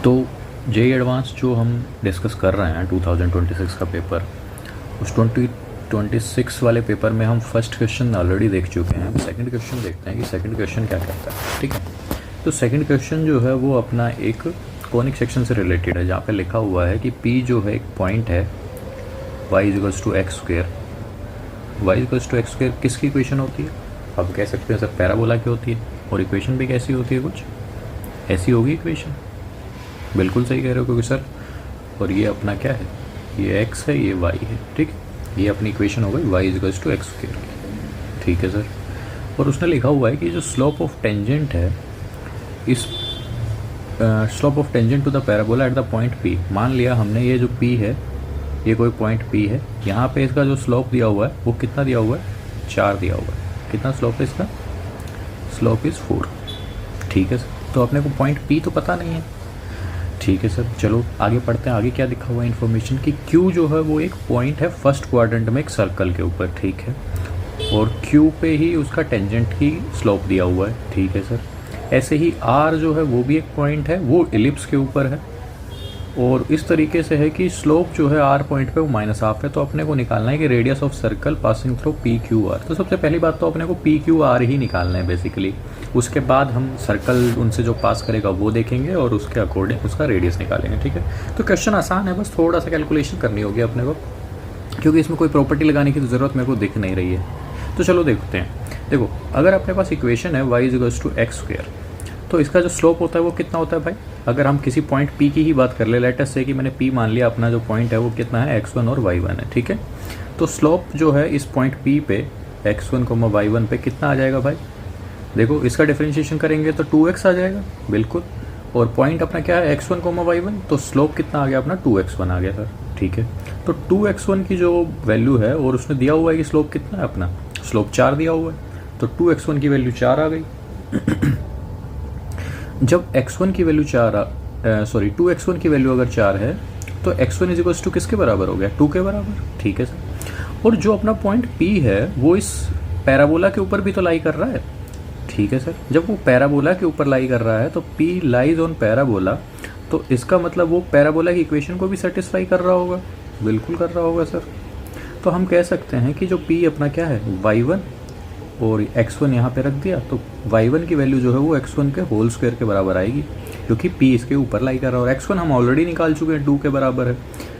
तो JEE advance जो हम डिस्कस कर रहे हैं 2026 का पेपर, उस 2026 वाले पेपर में हम फर्स्ट क्वेश्चन ऑलरेडी देख चुके हैं। सेकंड क्वेश्चन देखते हैं कि सेकंड क्वेश्चन क्या कहता है। ठीक है, तो सेकंड क्वेश्चन जो है वो अपना एक कॉनिक सेक्शन से रिलेटेड है, जहाँ पे लिखा हुआ है कि P जो है एक पॉइंट है y equals to x square. y equals to x square किसकी इक्वेशन होती है? आप कह सकते हैं सर पैराबोला की होती है, और इक्वेशन भी कैसी होती है? कुछ ऐसी होगी इक्वेशन। बिल्कुल सही कह रहे हो, क्योंकि सर और ये अपना क्या है, ये x है, ये y है। ठीक है, ये अपनी इक्वेशन हो गई y equals to x square की। ठीक है सर, और उसने लिखा हुआ है कि जो स्लोप ऑफ टेंजेंट है, इस slope of tangent to the parabola at the point P, मान लिया हमने ये जो P है, ये कोई पॉइंट P है, यहाँ पे इसका जो स्लोप दिया हुआ है वो कितना दिया हुआ है? 4 दिया हुआ है। कितना स्लोप है इसका? Slope is 4। ठीक है सर, तो अपने को पॉइंट P तो पता नहीं है। ठीक है सर, चलो आगे पढ़ते हैं। आगे क्या लिखा हुआ है इन्फॉर्मेशन कि Q जो है वो एक पॉइंट है फर्स्ट क्वाड्रेंट में एक सर्कल के ऊपर। ठीक है, और Q पे ही उसका टेंजेंट की स्लोप दिया हुआ है। ठीक है सर, ऐसे ही R जो है वो भी एक पॉइंट है, वो इलिप्स के ऊपर है, और इस तरीके से है कि स्लोप जो है R पॉइंट पे वो -1/2 है। तो अपने को निकालना है कि radius of circle passing through PQR। तो सबसे पहली बात तो अपने को PQR ही निकालना है बेसिकली। उसके बाद हम सर्कल उनसे जो पास करेगा वो देखेंगे और उसके अकॉर्डिंग उसका रेडियस निकालेंगे। ठीक है, तो क्वेश्चन आसान है, बस थोड़ा सा कैलकुलेशन करनी होगी अपने को, क्योंकि इसमें कोई प्रॉपर्टी लगाने की तो ज़रूरत मेरे को दिख नहीं रही है। तो चलो देखते हैं। देखो, अगर अपने पास इक्वेशन है y equals to x square, तो इसका जो स्लोप होता है वो कितना होता है भाई? अगर हम किसी पॉइंट P की ही बात कर ले, लेट अस से कि मैंने P मान लिया, अपना जो पॉइंट है वो कितना है? x1 और y1 है। ठीक है, तो स्लोप जो है इस पॉइंट P पे x1, y1 पे कितना आ जाएगा भाई? देखो, इसका डिफरेंशिएशन करेंगे तो 2x आ जाएगा, बिल्कुल। और पॉइंट अपना क्या है? x1, y1, तो स्लोप कितना आ गया अपना? 2x1 आ गया सर। ठीक है, तो 2x1 की जो वैल्यू है, और उसने दिया हुआ है कि स्लोप कितना है अपना? स्लोप 4 दिया हुआ है, तो 2x1 की वैल्यू 4 आ गई। जब x1 की वैल्यू 2x1 की वैल्यू अगर 4 है, तो x1 इज इक्वल्स टू किसके बराबर हो गया? 2 के बराबर। ठीक है सर, और जो अपना पॉइंट P है वो इस पैराबोला के ऊपर भी तो लाई कर रहा है। ठीक है सर, जब वो पैराबोला के ऊपर लाई कर रहा है तो P लाइज ऑन पैराबोला, तो इसका मतलब वो पैराबोला की इक्वेशन को भी सेटिस्फाई कर रहा होगा। बिल्कुल कर रहा होगा सर। तो हम कह सकते हैं कि जो P अपना क्या है? y1, और x1 यहाँ पे रख दिया, तो y1 की वैल्यू जो है वो x1 के होल स्क्वायर के बराबर आएगी, क्योंकि P इसके ऊपर लाई कर रहा है, और x1 हम ऑलरेडी निकाल चुके हैं, 2 के बराबर है।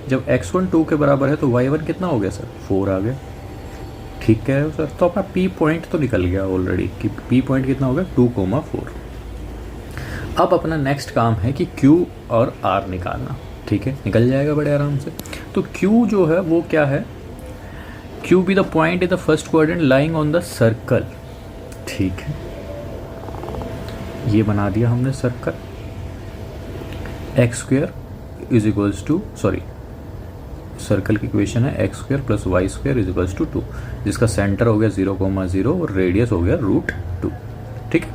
जब x1 2 के बराबर है तो y1 कितना हो गया सर? 4 आ गया। ठीक है सर, तो अपना P पॉइंट तो निकल गया ऑलरेडी कि P पॉइंट कितना हो गया? 2,4। अब अपना नेक्स्ट काम है कि Q और R निकालना। ठीक है, निकल जाएगा बड़े आराम से। तो Q जो है वो क्या है? Q be the point in the first quadrant lying on the circle। ठीक है, ये बना दिया हमने circle. X square is equals to, sorry, circle की इक्वेशन है x square plus y square is equals to 2, जिसका सेंटर हो गया 0,0 और रेडियस हो गया √2। ठीक है,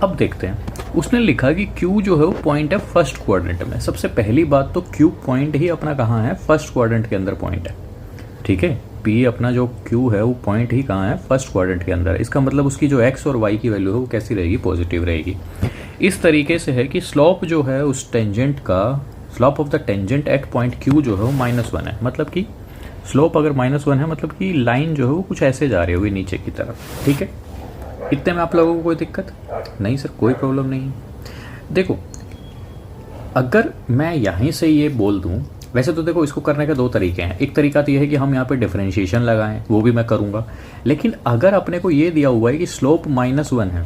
अब देखते हैं। उसने लिखा कि Q जो है वो पॉइंट है फर्स्ट क्वाड्रेंट में। सबसे पहली बात तो Q पॉइंट ही अपना कहाँ है? फर्स्ट क्वाड्रेंट के अंदर पॉइंट है। ठीक है, P अपना जो Q है वो पॉइंट ही कहाँ है? फर्स्ट क्वाड्रेंट के अंदर। इसका मतलब उसकी जो x और y की वैल्यू है वो कैसी रहेगी? पॉजिटिव रहेगी। इस तरीके से है कि स्लोप जो है उस टेंजेंट का, slope of the tangent at point Q जो है वो -1 है। मतलब कि स्लोप अगर -1 है, मतलब कि लाइन जो है वो कुछ ऐसे जा रही होगी नीचे की तरफ। ठीक है, इतने में आप लोगों को कोई दिक्कत नहीं? सर कोई प्रॉब्लम नहीं है। देखो, अगर मैं यहीं से ये बोल दूं, वैसे तो देखो इसको करने के 2 तरीके हैं। एक तरीका तो ये है कि हम यहाँ पे डिफरेंशिएशन लगाएं, वो भी मैं करूँगा। लेकिन अगर अपने को ये दिया हुआ है कि स्लोप -1 है,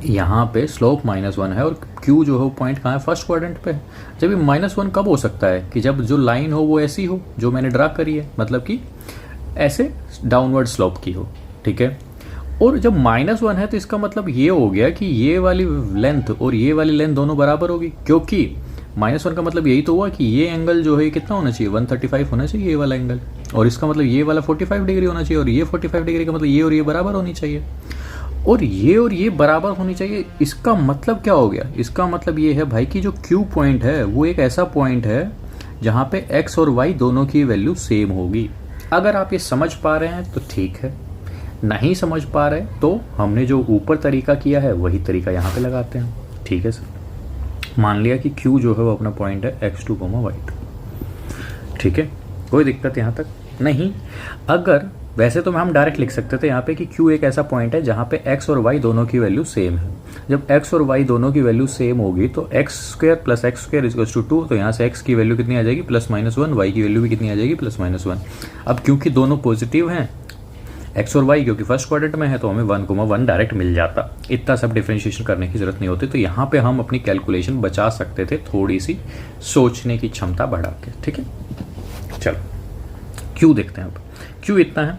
यहाँ पे स्लोप -1 है, और Q जो है वो पॉइंट कहाँ है? फर्स्ट क्वाड्रेंट पे है। जब ये -1 कब हो सकता है? कि जब जो लाइन हो वो ऐसी हो जो मैंने ड्रा करी है, मतलब कि ऐसे डाउनवर्ड स्लोप की हो। ठीक है, और जब -1 है तो इसका मतलब ये हो गया कि ये वाली लेंथ और ये वाली लेंथ दोनों बराबर होगी, क्योंकि -1 का मतलब यही तो हुआ कि ये एंगल जो है कितना होना चाहिए? 135 होना चाहिए ये वाला एंगल, और इसका मतलब ये वाला 45 डिग्री होना चाहिए, और ये 45 डिग्री का मतलब ये और ये बराबर होनी चाहिए, और ये बराबर होनी चाहिए। इसका मतलब क्या हो गया? इसका मतलब ये है भाई कि जो Q पॉइंट है वो एक ऐसा पॉइंट है जहाँ पे x और y दोनों की वैल्यू सेम होगी। अगर आप ये समझ पा रहे हैं तो ठीक है, नहीं समझ पा रहे तो हमने जो ऊपर तरीका किया है वही तरीका यहाँ पे लगाते हैं। ठीक है सर, मान लिया कि Q जो है वो अपना पॉइंट है x2, y2। ठीक है, कोई दिक्कत यहाँ तक नहीं। अगर वैसे तो हम डायरेक्ट लिख सकते थे यहाँ पे कि Q एक ऐसा पॉइंट है जहाँ पे x और y दोनों की वैल्यू सेम है। जब x और y दोनों की वैल्यू सेम होगी तो x² + x² = 2, तो यहाँ से x की वैल्यू कितनी आ जाएगी +-1, y की वैल्यू भी कितनी आ जाएगी +-1। अब क्योंकि दोनों पॉजिटिव हैं x और y, क्योंकि फर्स्ट क्वाड्रेंट में है, तो हमें 1, 1 डायरेक्ट मिल जाता, इतना सब डिफरेंशिएशन करने की जरूरत नहीं होती। तो यहाँ पे हम अपनी कैलकुलेशन बचा सकते थे थोड़ी सी सोचने की क्षमता बढ़ा के। ठीक है, चलो Q देखते हैं। अब Q इतना है,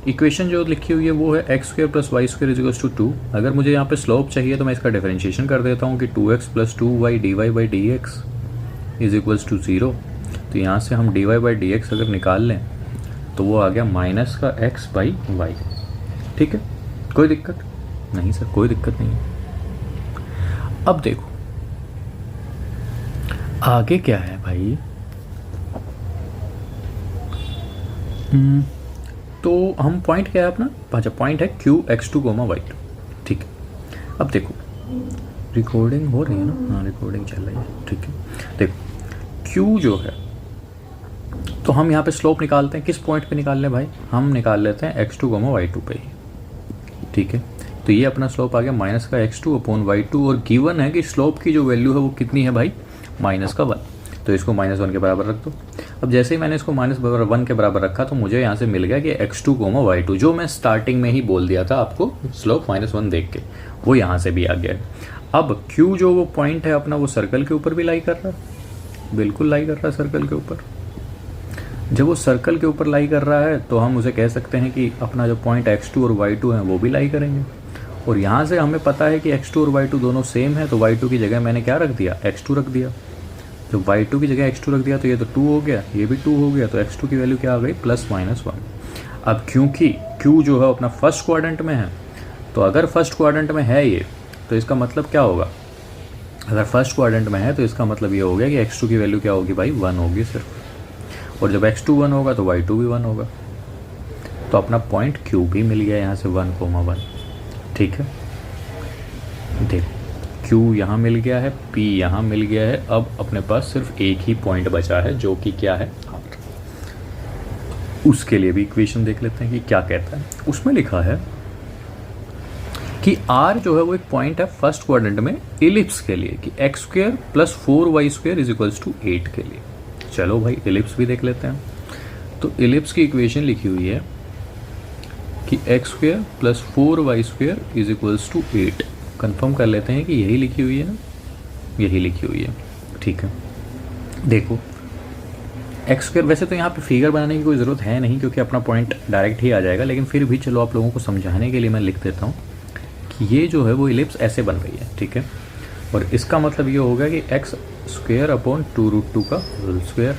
इक्वेशन जो लिखी हुई है वो है x² + y² = 2। अगर मुझे यहाँ पे स्लोप चाहिए तो मैं इसका डिफरेंशिएशन कर देता हूँ कि 2x + 2y dy/dx = 0। तो यहाँ से हम dy/dx अगर निकाल लें तो वो आ गया -x/y। ठीक है, कोई दिक्कत नहीं सर, कोई दिक्कत नहीं है। अब देखो आगे क्या है भाई। तो हम पॉइंट क्या है अपना, अच्छा पॉइंट है Q x2, y2। ठीक है, अब देखो रिकॉर्डिंग हो रही है ना, हाँ रिकॉर्डिंग चल रही है। ठीक है, देखो Q जो है तो हम यहाँ पे स्लोप निकालते हैं, किस पॉइंट पे निकाल लें भाई, हम निकाल लेते हैं x2, y2 पे ही। ठीक है, तो ये अपना स्लोप आ गया -x2/y2, और गिवन है कि स्लोप की जो वैल्यू है वो कितनी है भाई, -1, तो इसको -1 के बराबर रख दो। अब जैसे ही मैंने इसको -1 के बराबर रखा तो मुझे यहाँ से मिल गया कि x2, y2, जो मैं स्टार्टिंग में ही बोल दिया था आपको स्लोप -1 देख के, वो यहाँ से भी आ गया है। अब Q जो वो पॉइंट है अपना, वो सर्कल के ऊपर भी लाई कर रहा है, बिल्कुल लाई कर रहा है सर्कल के ऊपर। जब वो सर्कल के ऊपर लाई कर रहा है तो हम उसे कह सकते हैं कि अपना जो पॉइंट x2 और y2 है वो भी लाई करेंगे। और यहाँ से हमें पता है कि x2 और y2 दोनों सेम है, तो y2 की जगह मैंने क्या रख दिया, x2 रख दिया। जब y2 की जगह x2 रख दिया तो ये तो 2 हो गया, ये भी 2 हो गया, तो x2 की वैल्यू क्या आ गई, +-1। अब क्योंकि Q जो है अपना फर्स्ट क्वाड्रेंट में है, तो अगर फर्स्ट क्वाड्रेंट में है ये, तो इसका मतलब क्या होगा, अगर फर्स्ट क्वाड्रेंट में है तो इसका मतलब ये हो गया कि x2 की वैल्यू क्या होगी भाई, 1 होगी सिर्फ। और जब x2 1 होगा तो y2 भी 1 होगा, तो अपना पॉइंट Q भी मिल गया यहाँ से 1, 1। ठीक है, देखो Q यहाँ मिल गया है, P यहाँ मिल गया है। अब अपने पास सिर्फ एक ही पॉइंट बचा है जो कि क्या है, R। उसके लिए भी इक्वेशन देख लेते हैं कि क्या कहता है। उसमें लिखा है कि R जो है वो एक पॉइंट है फर्स्ट क्वाड्रेंट में इलिप्स के लिए, कि x² + 4y² = 8 के लिए। चलो भाई इलिप्स भी देख लेते हैं। तो इलिप्स की इक्वेशन लिखी हुई है कि x² + 4y² = 8। कंफर्म कर लेते हैं कि यही लिखी हुई है ना, यही लिखी हुई है। ठीक है, देखो x², वैसे तो यहाँ पे फिगर बनाने की कोई ज़रूरत है नहीं क्योंकि अपना पॉइंट डायरेक्ट ही आ जाएगा, लेकिन फिर भी चलो आप लोगों को समझाने के लिए मैं लिख देता हूँ कि ये जो है वो इलिप्स ऐसे बन रही है। ठीक है, और इसका मतलब ये होगा कि x²/2√2 का होल स्क्वायर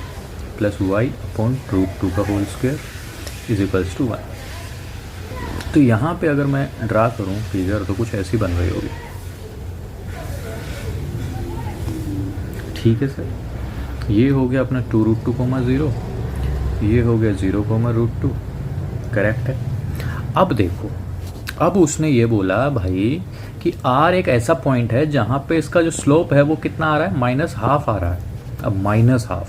+ y/√2 का होल स्क्वायर = 1। तो यहाँ पे अगर मैं ड्रा करूँ फिगर तो कुछ ऐसी बन रही होगी। ठीक है सर, ये हो गया अपना 2√2, 0, ये हो गया 0, √2, करेक्ट है। अब देखो, अब उसने ये बोला भाई कि R एक ऐसा पॉइंट है जहां पे इसका जो स्लोप है वो कितना आ रहा है, -½ आ रहा है। अब -½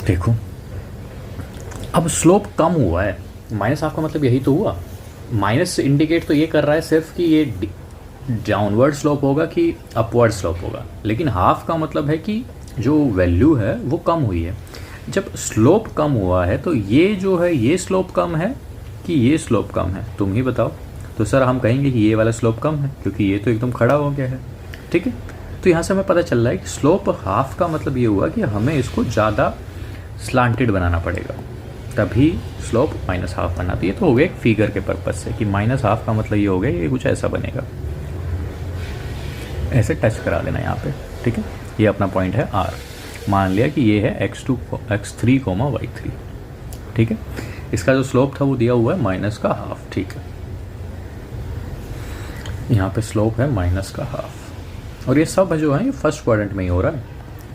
देखो, अब स्लोप कम हुआ है, -½ का मतलब यही तो हुआ, माइनस इंडिकेट तो ये कर रहा है सिर्फ कि ये डाउनवर्ड स्लोप होगा कि अपवर्ड स्लोप होगा, लेकिन हाफ का मतलब है कि जो वैल्यू है वो कम हुई है। जब स्लोप कम हुआ है तो ये जो है ये स्लोप कम है कि ये स्लोप कम है, तुम ही बताओ। तो सर हम कहेंगे कि ये वाला स्लोप कम है क्योंकि ये तो एकदम खड़ा हो गया है। ठीक है, तो यहाँ से हमें पता चल रहा है कि स्लोप हाफ का मतलब ये हुआ कि हमें इसको ज़्यादा स्लांटेड बनाना पड़ेगा, तभी स्लोप -½ बना। तो ये तो हो गया एक फिगर के पर्पज से कि -½ का मतलब ये हो गया ये कुछ ऐसा बनेगा, ऐसे टच करा लेना यहाँ पे। ठीक है, ये अपना पॉइंट है R। मान लिया कि ये है x3, y3। ठीक है, इसका जो स्लोप था वो दिया हुआ है -½ ठीक है, यहाँ पे स्लोप है -½ और ये सब जो है ये फर्स्ट क्वाड्रेंट में ही हो रहा है।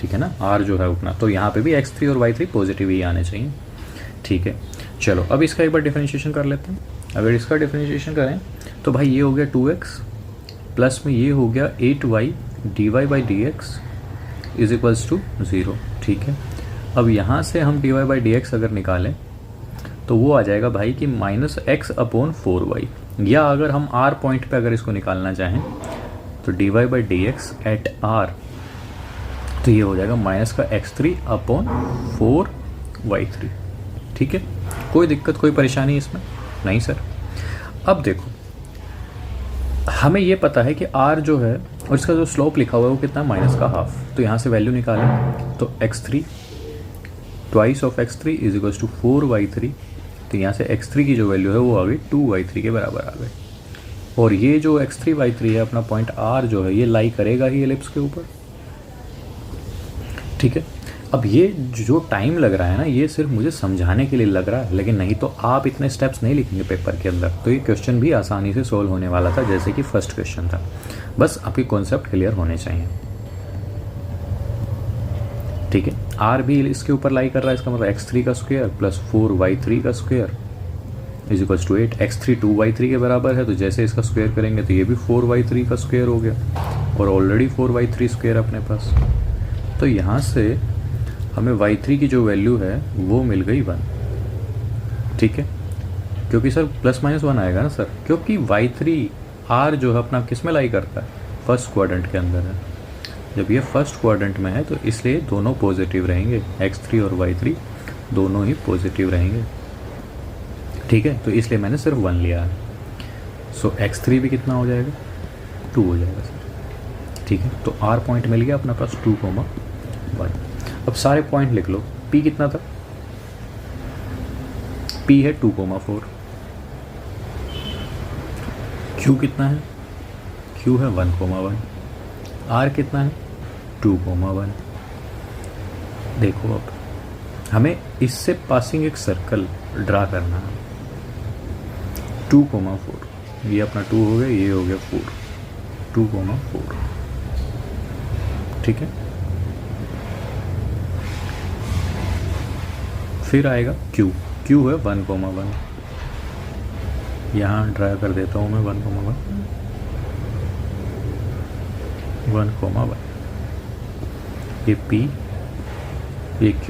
ठीक है ना, R जो है उतना, तो यहाँ पे भी x3 और y3 पॉजिटिव ही आने चाहिए। ठीक है, चलो अब इसका एक बार डिफरेंशिएशन कर लेते हैं। अगर इसका डिफरेंशिएशन करें तो भाई ये हो गया 2x प्लस में ये हो गया 8y dy/dx is equals to 0, ठीक है। अब यहाँ से हम dy/dx अगर निकालें तो वो आ जाएगा भाई कि -x/4y, या अगर हम r पॉइंट पे अगर इसको निकालना चाहें तो dy/dx एट r, तो ये हो जाएगा -x3/4y3, ठीक है। कोई दिक्कत कोई परेशानी इसमें नहीं सर। अब देखो हमें ये पता है कि r जो है और इसका जो स्लोप लिखा हुआ है वो कितना, -½ तो यहाँ से वैल्यू निकालें तो x3 twice of x3 is equals to 4y3, तो यहाँ से x3 की जो वैल्यू है वो आ गई 2y3 के बराबर आ गई। और ये जो x3 y3 है अपना पॉइंट r जो है ये लाई करेगा ही एलिप्स के ऊपर, ठीक है। अब ये जो टाइम लग रहा है ना ये सिर्फ मुझे समझाने के लिए लग रहा है, लेकिन नहीं तो आप इतने स्टेप्स नहीं लिखेंगे पेपर के अंदर, तो ये क्वेश्चन भी आसानी से सोल्व होने वाला था जैसे कि फर्स्ट क्वेश्चन था। बस आपकी कॉन्सेप्ट क्लियर होने चाहिए, ठीक है। r भी इसके ऊपर लाई कर रहा है, इसका मतलब x3 का स्क्वायर प्लस 4y3 का square is equals to 8। x3 2y3 के बराबर है, तो जैसे इसका स्क्वायर करेंगे तो ये भी 4y3 का स्क्वायर हो गया, और ऑलरेडी 4y3 स्क्वायर अपने पास, तो यहाँ से हमें y3 की जो वैल्यू है वो मिल गई 1, ठीक है। क्योंकि सर ±1 आएगा ना सर, क्योंकि y3 r जो है अपना किस में लाई करता है, फर्स्ट क्वाड्रेंट के अंदर है। जब ये फर्स्ट क्वाड्रेंट में है तो इसलिए दोनों पॉजिटिव रहेंगे, x3 और y3 दोनों ही पॉजिटिव रहेंगे, ठीक है। तो इसलिए मैंने सिर्फ 1 लिया है। सो x3 भी कितना हो जाएगा, 2 हो जाएगा सर, ठीक है। तो r पॉइंट मिल गया अपना पास 2,1। अब सारे पॉइंट लिख लो। p कितना था, p है 2,4, q कितना है, q है 1,1, r कितना है 2,1। देखो अब हमें इससे पासिंग एक सर्कल ड्रा करना है, 2,4, ये अपना 2 हो गया, ये हो गया 4, 2,4, ठीक है। फिर आएगा q है 1,1, यहाँ ड्रा कर देता हूँ मैं 1,1, 1,1, ये p, ये q,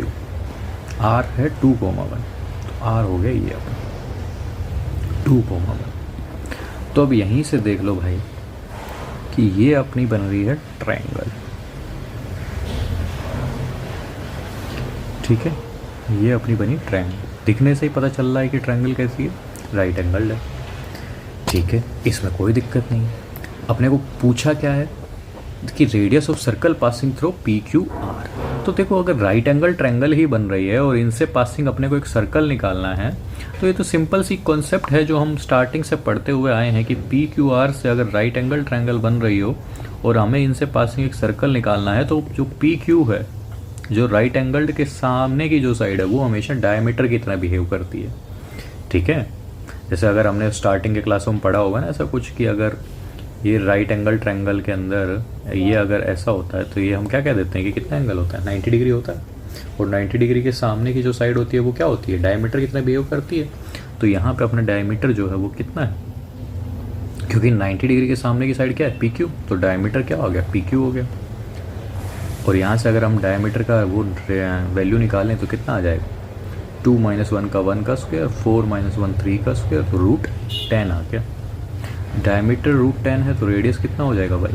r है 2,1, तो r हो गया ये अपना 2,1। तो अब यहीं से देख लो भाई कि ये अपनी बन रही है ट्रायंगल, ठीक है। ये अपनी बनी ट्रायंगल, दिखने से ही पता चल रहा है कि ट्रायंगल कैसी है, राइट एंगल्ड है, ठीक है। इसमें कोई दिक्कत नहीं। अपने को पूछा क्या है कि radius of circle passing through PQR, तो देखो अगर राइट एंगल ट्रायंगल ही बन रही है और इनसे पासिंग अपने को एक सर्कल निकालना है, तो ये तो सिंपल सी कॉन्सेप्ट है जो हम स्टार्टिंग से पढ़ते हुए आए हैं कि PQR से अगर राइट एंगल ट्रायंगल बन रही हो और हमें इनसे पासिंग एक सर्कल निकालना है, तो जो PQ है जो राइट एंगल्ड के सामने की जो साइड है वो हमेशा डायमीटर की तरह बिहेव करती है, ठीक है। जैसे अगर हमने स्टार्टिंग के क्लासों में पढ़ा होगा ना ऐसा कुछ कि अगर ये राइट एंगल ट्रायंगल के अंदर ये अगर ऐसा होता है तो ये हम क्या कह देते हैं कि कितना एंगल होता है, 90 डिग्री होता है, और 90 डिग्री के सामने की जो साइड होती है वो क्या होती है, डायमीटर कितना बिहेव करती है। तो यहाँ पे अपना डायमीटर जो है वो कितना है, क्योंकि 90 डिग्री के सामने की साइड क्या है PQ, तो डायमीटर क्या हो गया PQ हो गया। और यहाँ से अगर हम डायमीटर का वो वैल्यू निकालें तो कितना आ जाएगा, 2 - 1 का 1 का स्क्वायर, 4 - 1 3 का स्क्वायर, तो √10 आ गया। डायमीटर √10 है तो रेडियस कितना हो जाएगा भाई,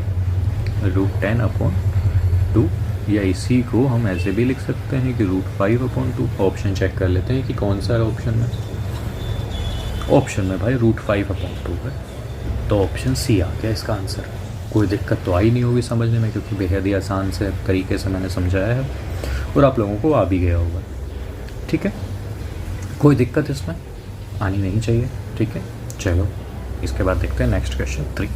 √10/2, या इसी को हम ऐसे भी लिख सकते हैं कि √5/2। ऑप्शन चेक कर लेते हैं कि कौन सा है ऑप्शन में। ऑप्शन में भाई √5/2 है, तो ऑप्शन सी आ गया इसका आंसर। कोई दिक्कत तो आई नहीं होगी समझने में, क्योंकि बेहद ही आसान से तरीके से मैंने समझाया है और आप लोगों को आ भी गया होगा, ठीक है। कोई दिक्कत इसमें आनी नहीं चाहिए, ठीक है। चलो इसके बाद देखते हैं नेक्स्ट क्वेश्चन 3।